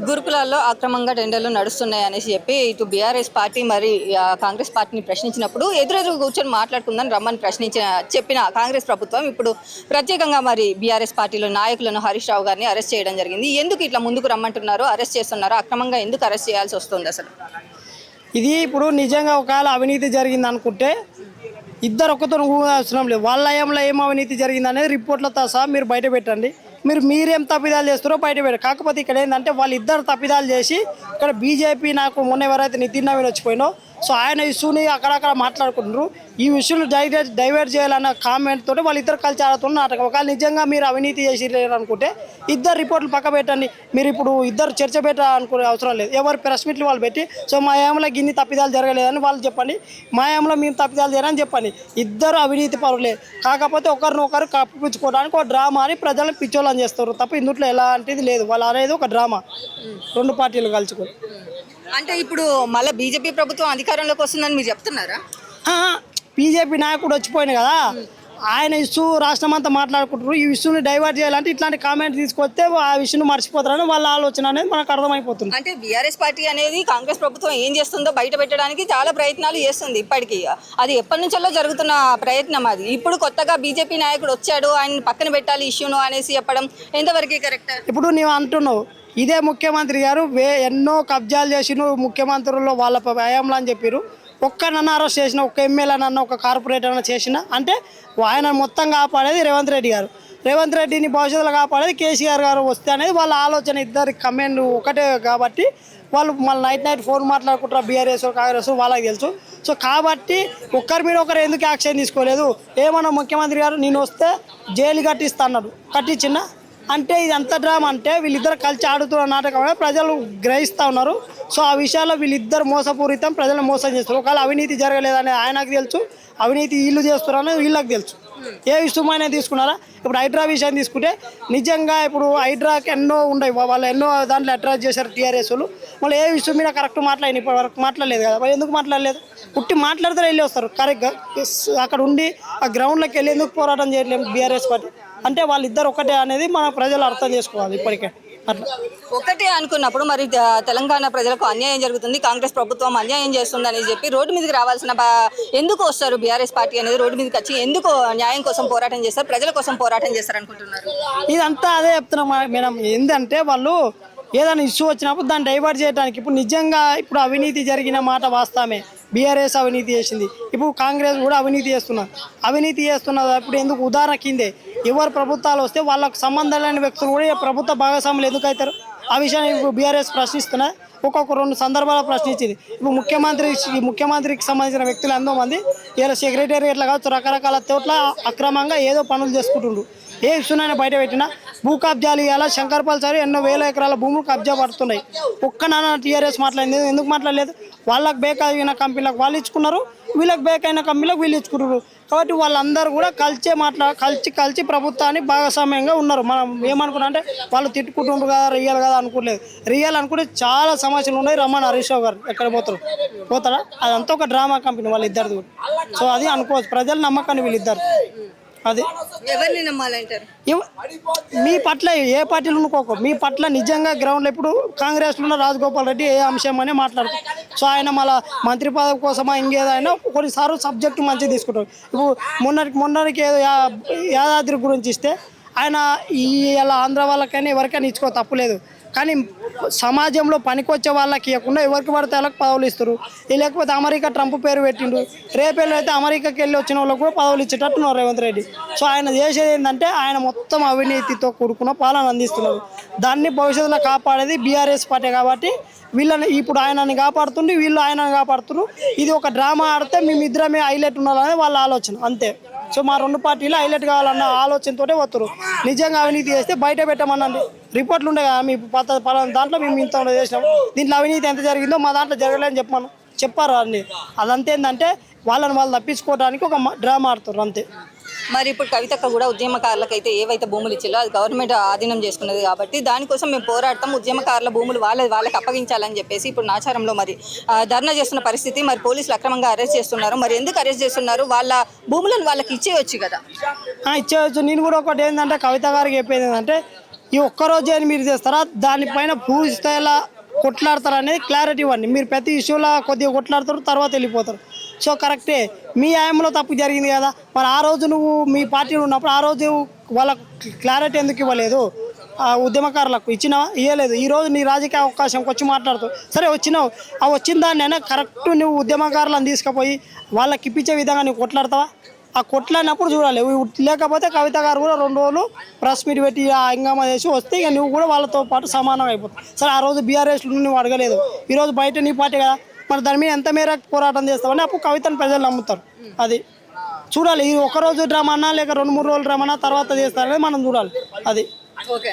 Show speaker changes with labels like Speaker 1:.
Speaker 1: గురుకులాల్లో అక్రమంగా టెండర్లు నడుస్తున్నాయి అనేసి చెప్పి ఇటు బీఆర్ఎస్ పార్టీ మరి కాంగ్రెస్ పార్టీని ప్రశ్నించినప్పుడు ఎదురెదురు కూర్చొని మాట్లాడుకుందని రమ్మని చెప్పిన కాంగ్రెస్ ప్రభుత్వం ఇప్పుడు ప్రత్యేకంగా మరి బీఆర్ఎస్ పార్టీలో నాయకులను హరీష్ రావు గారిని అరెస్ట్ చేయడం జరిగింది. ఎందుకు ఇట్లా ముందుకు రమ్మంటున్నారు, అరెస్ట్ చేస్తున్నారు, అక్రమంగా ఎందుకు అరెస్ట్ చేయాల్సి వస్తుంది అసలు?
Speaker 2: ఇది ఇప్పుడు నిజంగా ఒకవేళ అవినీతి జరిగింది అనుకుంటే ఇద్దరు ఒక్కతో అవసరం లేదు. వాళ్ళ హయాంలో ఏం అవినీతి జరిగింది అనేది రిపోర్ట్లతో సహా మీరు బయట పెట్టండి. మీరేం తప్పిదాలు చేస్తారో బయట పెట్టారు. కాకపోతే ఇక్కడ ఏంటంటే వాళ్ళు ఇద్దరు తప్పిదాలు చేసి ఇక్కడ బీజేపీ నాకు మొన్న ఎవరైతే నితిన్ నవీన్ వచ్చిపోయినో సో ఆయన ఇష్యూని అక్కడక్కడ మాట్లాడుకుంటున్నారు. ఈ ఇష్యూని డైవర్ట్ చేయాలన్న కామెంట్ తోటి వాళ్ళు ఇద్దరు కలిసి ఆడుతున్న నాటకం. ఒకవేళ నిజంగా మీరు అవినీతి చేసి అనుకుంటే ఇద్దరు రిపోర్ట్లు పక్క పెట్టండి. మీరు ఇప్పుడు ఇద్దరు చర్చ పెట్టాలనుకునే అవసరం లేదు. ఎవరు ప్రెస్ మీట్లు వాళ్ళు పెట్టి సో మా ఏమలో గిన్ని తప్పిదాలు జరగలేదని వాళ్ళు చెప్పండి, మా ఏమలో మేము తప్పిదాలు చేయాలని చెప్పండి. ఇద్దరు అవినీతి పరులే, కాకపోతే ఒకరినొకరు కప్పించుకోవడానికి ఒక డ్రామా అని ప్రజలను పిచ్చోళ్ళని చేస్తారు తప్ప ఇందులో ఎలాంటిది లేదు. వాళ్ళు అనేది ఒక డ్రామా, రెండు పార్టీలు కలుసుకొని.
Speaker 1: అంటే ఇప్పుడు మళ్ళీ బీజేపీ ప్రభుత్వం అధికారంలోకి వస్తుందని మీరు చెప్తున్నారా?
Speaker 2: బీజేపీ నాయకుడు వచ్చిపోయింది కదా, ఆయన ఇష్యూ రాష్ట్రం అంతా మాట్లాడుకుంటారు. ఈ ఇష్యూని డైవర్ట్ చేయాలంటే ఇట్లాంటి కామెంట్ తీసుకొస్తే ఆ ఇష్యూని మర్చిపోతారని వాళ్ళ ఆలోచన అనేది మనకు అర్థమైపోతుంది.
Speaker 1: అంటే బీఆర్ఎస్ పార్టీ అనేది కాంగ్రెస్ ప్రభుత్వం ఏం చేస్తుందో బయట పెట్టడానికి చాలా ప్రయత్నాలు చేస్తుంది ఇప్పటికీ. అది ఎప్పటి నుంచో జరుగుతున్న ప్రయత్నం. అది ఇప్పుడు కొత్తగా బీజేపీ నాయకుడు వచ్చాడు, ఆయన పక్కన పెట్టాలి ఇష్యూను అనేసి చెప్పడం ఎంతవరకు కరెక్ట్?
Speaker 2: ఇప్పుడు నీవు అంటున్నావు ఇదే ముఖ్యమంత్రి గారు ఎన్నో కబ్జాలు చేసిన ముఖ్యమంత్రుల్లో వాళ్ళ హయాంలో అని చెప్పారు. ఒక్కనన్నా అరెస్ట్ చేసిన, ఒక్క ఎమ్మెల్యేనన్నా, ఒక కార్పొరేటర్ అన్న చేసిన అంటే ఆయన మొత్తం కాపాడేది రేవంత్ రెడ్డి గారు. రేవంత్ రెడ్డిని భవిష్యత్తులో కాపాడేది కేసీఆర్ గారు వస్తే అనేది వాళ్ళ ఆలోచన. ఇద్దరి కమెంట్ ఒకటే కాబట్టి వాళ్ళు మళ్ళీ నైట్ ఫోన్ మాట్లాడుకుంటారు. బీఆర్ఎస్ కాంగ్రెస్ వాళ్ళకి తెలుసు. సో కాబట్టి ఒక్కరి మీద ఒకరు ఎందుకు యాక్షన్ తీసుకోలేదు? ఏమన్నా ముఖ్యమంత్రి గారు నేను వస్తే జైలు కట్టిస్తా అన్నాడు, కట్టించిన అంటే ఇది ఎంత డ్రామా అంటే వీళ్ళిద్దరు కలిసి ఆడుతున్న నాటకం ప్రజలు గ్రహిస్తూ ఉన్నారు. సో ఆ విషయాల్లో వీళ్ళిద్దరు మోసపూరితం, ప్రజలను మోసం చేస్తారు. ఒకవేళ అవినీతి జరగలేదని ఆయనకు తెలుసు, అవినీతి వీళ్ళు చేస్తున్నారని వీళ్ళకి తెలుసు. ఏ విషయమైనా తీసుకున్నారా? ఇప్పుడు హైడ్రా విషయం తీసుకుంటే నిజంగా ఇప్పుడు హైడ్రాకి ఎన్నో ఉన్నాయి, వాళ్ళు ఎన్నో దాంట్లో అట్రాక్ట్ చేశారు టీఆర్ఎస్ వాళ్ళు. మళ్ళీ ఏ విషయం మీద కరెక్ట్ మాట్లాడిన ఇప్పటి వరకు మాట్లాడలేదు కదా. మరి ఎందుకు మాట్లాడలేదు? పుట్టి మాట్లాడితే వెళ్ళి వస్తారు కరెక్ట్గా. అక్కడ ఉండి ఆ గ్రౌండ్లోకి వెళ్ళి ఎందుకు పోరాటం చేయట్లేదు బీఆర్ఎస్ పార్టీ అంటే వాళ్ళిద్దరు ఒకటే అనేది మన ప్రజలు అర్థం చేసుకోవాలి. ఇప్పటికే అట్లా
Speaker 1: ఒకటే అనుకున్నప్పుడు మరి తెలంగాణ ప్రజలకు అన్యాయం జరుగుతుంది, కాంగ్రెస్ ప్రభుత్వం అన్యాయం చేస్తుంది అని చెప్పి రోడ్డు మీదకి రావాల్సిన ఎందుకు వస్తారు? బీఆర్ఎస్ పార్టీ అనేది రోడ్డు మీదకి వచ్చి ఎందుకు న్యాయం కోసం పోరాటం చేస్తారు, ప్రజల కోసం పోరాటం చేస్తారు అనుకుంటున్నారు?
Speaker 2: ఇదంతా అదే చెప్తున్నాం మేడం. ఏంటంటే వాళ్ళు ఏదైనా ఇష్యూ వచ్చినప్పుడు దాన్ని డైవర్ట్ చేయడానికి, ఇప్పుడు నిజంగా ఇప్పుడు అవినీతి జరిగిన మాట వాస్తవమే. బీఆర్ఎస్ అవినీతి చేసింది, ఇప్పుడు కాంగ్రెస్ కూడా అవినీతి చేస్తున్నారు. ఇప్పుడు ఎందుకు ఉదాహరణ కిందే ఎవరు ప్రభుత్వాలు వస్తే వాళ్ళకు సంబంధం లేని వ్యక్తులు కూడా ప్రభుత్వ భాగస్వాములు ఎందుకు అవుతారు? ఆ విషయాన్ని ఇప్పుడు బీఆర్ఎస్ ప్రశ్నిస్తున్నా. ఒక్కొక్క రెండు సందర్భాలు ప్రశ్నించింది. ఇప్పుడు ముఖ్యమంత్రికి సంబంధించిన వ్యక్తులు ఎంతో మంది ఇలా సెక్రటేరియట్లా కావచ్చు రకరకాల చోట్ల అక్రమంగా ఏదో పనులు చేసుకుంటుండ్రు. ఏ ఇష్యూనైనా బయట పెట్టినా భూ కబ్జాలు ఇవ్వాలా, శంకర్పల్లి సార్ ఎన్నో వేల ఎకరాల భూములు కబ్జా పడుతున్నాయి. ఒక్కనైనా టీఆర్ఎస్ మాట్లాడింది ఎందుకు మాట్లాడలేదు? వాళ్ళకి బేకైన కంపెనీలకు వాళ్ళు ఇచ్చుకున్నారు, వీళ్ళకి బేకైన కంపెనీలకు వీళ్ళు ఇచ్చుకున్నారు. కాబట్టి వాళ్ళందరూ కూడా కలిసి ప్రభుత్వాన్ని భాగస్వామ్యంగా ఉన్నారు. మనం ఏమనుకున్నా అంటే వాళ్ళు తిట్టుకుంటుండ్రు కదా, రియల్ కదా అనుకోలేదు. రియల్ అనుకుంటే చాలా సమస్యలు ఉన్నాయి. రమ్మని హరీష్ రావు గారు ఎక్కడ పోతారా? అదంతా ఒక డ్రామా కంపెనీ వాళ్ళిద్దరిది కూడా. సో అది అనుకోవచ్చు, ప్రజలు నమ్మకాన్ని వీళ్ళిద్దరు. అది
Speaker 1: ఎవరిని నమ్మాలంటారు?
Speaker 2: మీ పట్ల ఏ పార్టీలు అనుకోకు, మీ పట్ల నిజంగా గ్రౌండ్లో ఇప్పుడు కాంగ్రెస్లో ఉన్న రాజగోపాల్ రెడ్డి ఏ అంశం అనే మాట్లాడుతారు. సో ఆయన మళ్ళీ మంత్రి పదవి కోసమా ఇంకేదైనా కొన్నిసార్లు సబ్జెక్టు మంచిగా తీసుకుంటారు. ఇప్పుడు మొన్నటికి ఏదో యాదాద్రి గురించి ఇస్తే ఆయన ఇలా ఆంధ్ర వాళ్ళకైనా ఎవరికైనా ఇచ్చుకో తప్పులేదు, కానీ సమాజంలో పనికొచ్చే వాళ్ళకి ఇవ్వకుండా ఎవరికి పడితే వాళ్ళకి పదవులు ఇస్తారు. లేకపోతే అమెరికా ట్రంప్ పేరు పెట్టిండు, రేపెళ్ళైతే అమెరికాకి వెళ్ళి వచ్చిన వాళ్ళకి కూడా పదవులు ఇచ్చేటట్టున్నారు రేవంత్ రెడ్డి. సో ఆయన చేసేది ఏంటంటే ఆయన మొత్తం అవినీతితో కూడుకున్న పాలన అందిస్తున్నారు. దాన్ని భవిష్యత్తులో కాపాడేది బీఆర్ఎస్ పార్టీ కాబట్టి వీళ్ళని ఇప్పుడు ఆయనని కాపాడుతుండే, వీళ్ళు ఆయనని కాపాడుతున్నారు. ఇది ఒక డ్రామా ఆడితే మేమిద్దరమే హైలైట్ ఉండాలనే వాళ్ళ ఆలోచన అంతే. సో మా రెండు పార్టీలు హైలైట్ కావాలన్న ఆలోచనతోటే వస్తారు. నిజంగా అవినీతి చేస్తే బయట పెట్టమనండి, రిపోర్ట్లు ఉండే కదా మీ పలానా దాంట్లో మేము ఇంత చేసినాం, దీంట్లో అవినీతి ఎంత జరిగిందో మా దాంట్లో జరగలేదని చెప్పారు అండి. అదంతా ఏంటంటే వాళ్ళు తప్పించుకోవడానికి ఒక డ్రామా ఆడుతారు అంతే.
Speaker 1: మరి ఇప్పుడు కవితక్క కూడా ఉద్యమకారులకైతే ఏవైతే భూములు ఇచ్చిందో అది గవర్నమెంట్ ఆధీనం చేసుకున్నది కాబట్టి దానికోసం మేము పోరాడతాం, ఉద్యమకారుల భూములు వాళ్ళకి అప్పగించాలని చెప్పేసి ఇప్పుడు నాచారంలో మరి ధర్నా చేస్తున్న పరిస్థితి. మరి పోలీసులు అక్రమంగా అరెస్ట్ చేస్తున్నారు. మరి ఎందుకు అరెస్ట్ చేస్తున్నారు? వాళ్ళ భూములను వాళ్ళకి ఇచ్చేయచ్చు కదా.
Speaker 2: ఇచ్చేయచ్చు. నేను కూడా ఒకటి ఏంటంటే కవిత గారికి చెప్పేది ఏంటంటే ఈ ఒక్కరోజే అని మీరు చేస్తారా, దానిపైన పూర్తి స్థాయిలో కొట్లాడతారు అనేది క్లారిటీ ఇవ్వండి. మీరు ప్రతి ఇష్యూలో కొద్దిగా కొట్లాడతారు, తర్వాత వెళ్ళిపోతారు. సో కరెక్టే, మీ హాయంలో తప్పు జరిగింది కదా, మరి ఆ రోజు నువ్వు మీ పార్టీలో ఉన్నప్పుడు ఆ రోజు వాళ్ళకు క్లారిటీ ఎందుకు ఇవ్వలేదు? ఆ ఉద్యమకారులకు ఇచ్చినావా? ఇవ్వలేదు. ఈరోజు నీ రాజకీయ అవకాశంకి వచ్చి మాట్లాడుతావు, సరే వచ్చినావు, ఆ వచ్చిన దాన్ని అయినా కరెక్ట్ నువ్వు ఉద్యమకారులను తీసుకుపోయి వాళ్ళకి ఇప్పించే విధంగా నువ్వు కొట్లాడతావా? ఆ కొట్లాడినప్పుడు చూడాలి. లేకపోతే కవిత గారు కూడా 2 రోజులు ప్రెస్ మీట్ పెట్టి ఆ హంగామా చేసి వస్తే ఇక నువ్వు కూడా వాళ్ళతో పాటు సమానం అయిపోతావు. సరే ఆ రోజు బీఆర్ఎస్లో నువ్వు అడగలేదు, ఈరోజు బయట నీ పార్టీ కదా, మరి దాని మీద ఎంత మేర పోరాటం చేస్తావని అప్పుడు కవితను ప్రజలు నమ్ముతారు. అది చూడాలి. ఈ 1 రోజు డ్రామా అన్నా లేక 2-3 రోజులు డ్రామా తర్వాత చేస్తారనేది మనం చూడాలి. అది
Speaker 1: ఓకే.